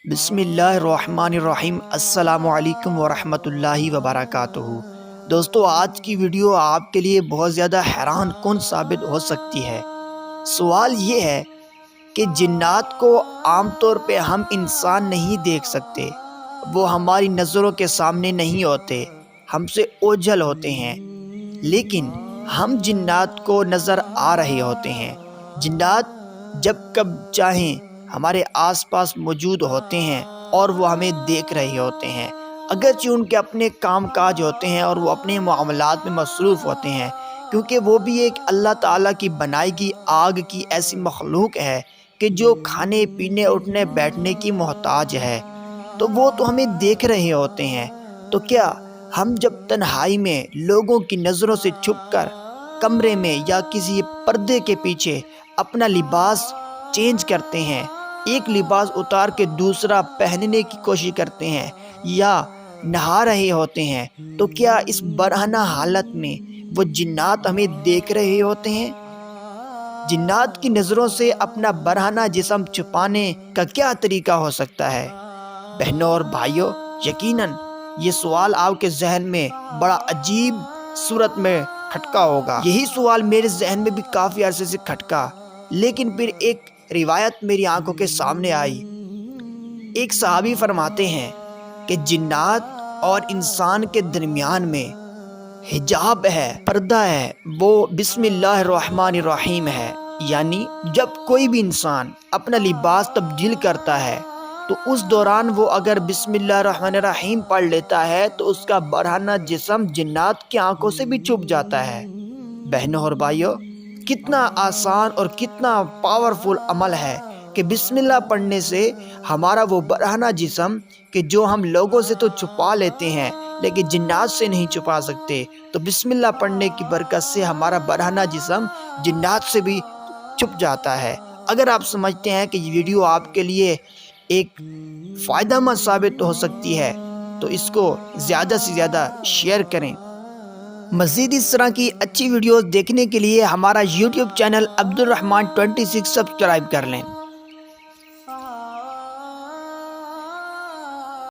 بسم اللہ الرحمن الرحیم۔ السلام علیکم ورحمۃ اللہ وبرکاتہ۔ دوستو، آج کی ویڈیو آپ کے لیے بہت زیادہ حیران کن ثابت ہو سکتی ہے۔ سوال یہ ہے کہ جنات کو عام طور پہ ہم انسان نہیں دیکھ سکتے، وہ ہماری نظروں کے سامنے نہیں ہوتے، ہم سے اوجھل ہوتے ہیں، لیکن ہم جنات کو نظر آ رہے ہوتے ہیں۔ جنات جب کب چاہیں ہمارے آس پاس موجود ہوتے ہیں اور وہ ہمیں دیکھ رہے ہوتے ہیں، اگرچہ ان کے اپنے کام کاج ہوتے ہیں اور وہ اپنے معاملات میں مصروف ہوتے ہیں، کیونکہ وہ بھی ایک اللہ تعالیٰ کی بنائی گئی آگ کی ایسی مخلوق ہے کہ جو کھانے پینے اٹھنے بیٹھنے کی محتاج ہے، تو وہ تو ہمیں دیکھ رہے ہوتے ہیں۔ تو کیا ہم جب تنہائی میں لوگوں کی نظروں سے چھپ کر کمرے میں یا کسی پردے کے پیچھے اپنا لباس چینج کرتے ہیں، ایک لباس اتار کے دوسرا پہننے کی کوشش کرتے ہیں، یا نہا رہے ہوتے ہیں، تو کیا اس برہنہ حالت میں وہ جنات ہمیں دیکھ رہے ہوتے ہیں؟ جنات کی نظروں سے اپنا برہنہ جسم چھپانے کا کیا طریقہ ہو سکتا ہے؟ بہنوں اور بھائیوں، یقیناً یہ سوال آپ کے ذہن میں بڑا عجیب صورت میں کھٹکا ہوگا۔ یہی سوال میرے ذہن میں بھی کافی عرصے سے کھٹکا، لیکن پھر ایک روایت میری آنکھوں کے سامنے آئی۔ ایک صحابی فرماتے ہیں کہ جنات اور انسان کے درمیان میں حجاب ہے، پردہ ہے، وہ بسم اللہ الرحمن الرحیم ہے۔ یعنی جب کوئی بھی انسان اپنا لباس تبدیل کرتا ہے تو اس دوران وہ اگر بسم اللہ الرحمن الرحیم پڑھ لیتا ہے تو اس کا برہنہ جسم جنات کی آنکھوں سے بھی چھپ جاتا ہے۔ بہنوں اور بھائیوں، کتنا آسان اور کتنا پاورفل عمل ہے کہ بسم اللہ پڑھنے سے ہمارا وہ برہنہ جسم کہ جو ہم لوگوں سے تو چھپا لیتے ہیں لیکن جنات سے نہیں چھپا سکتے، تو بسم اللہ پڑھنے کی برکت سے ہمارا برہنہ جسم جنات سے بھی چھپ جاتا ہے۔ اگر آپ سمجھتے ہیں کہ یہ ویڈیو آپ کے لیے ایک فائدہ مند ثابت ہو سکتی ہے تو اس کو زیادہ سے زیادہ شیئر کریں۔ مزید اس طرح کی اچھی ویڈیوز دیکھنے کے لیے ہمارا یوٹیوب چینل عبدالرحمن 26 سبسکرائب کر لیں۔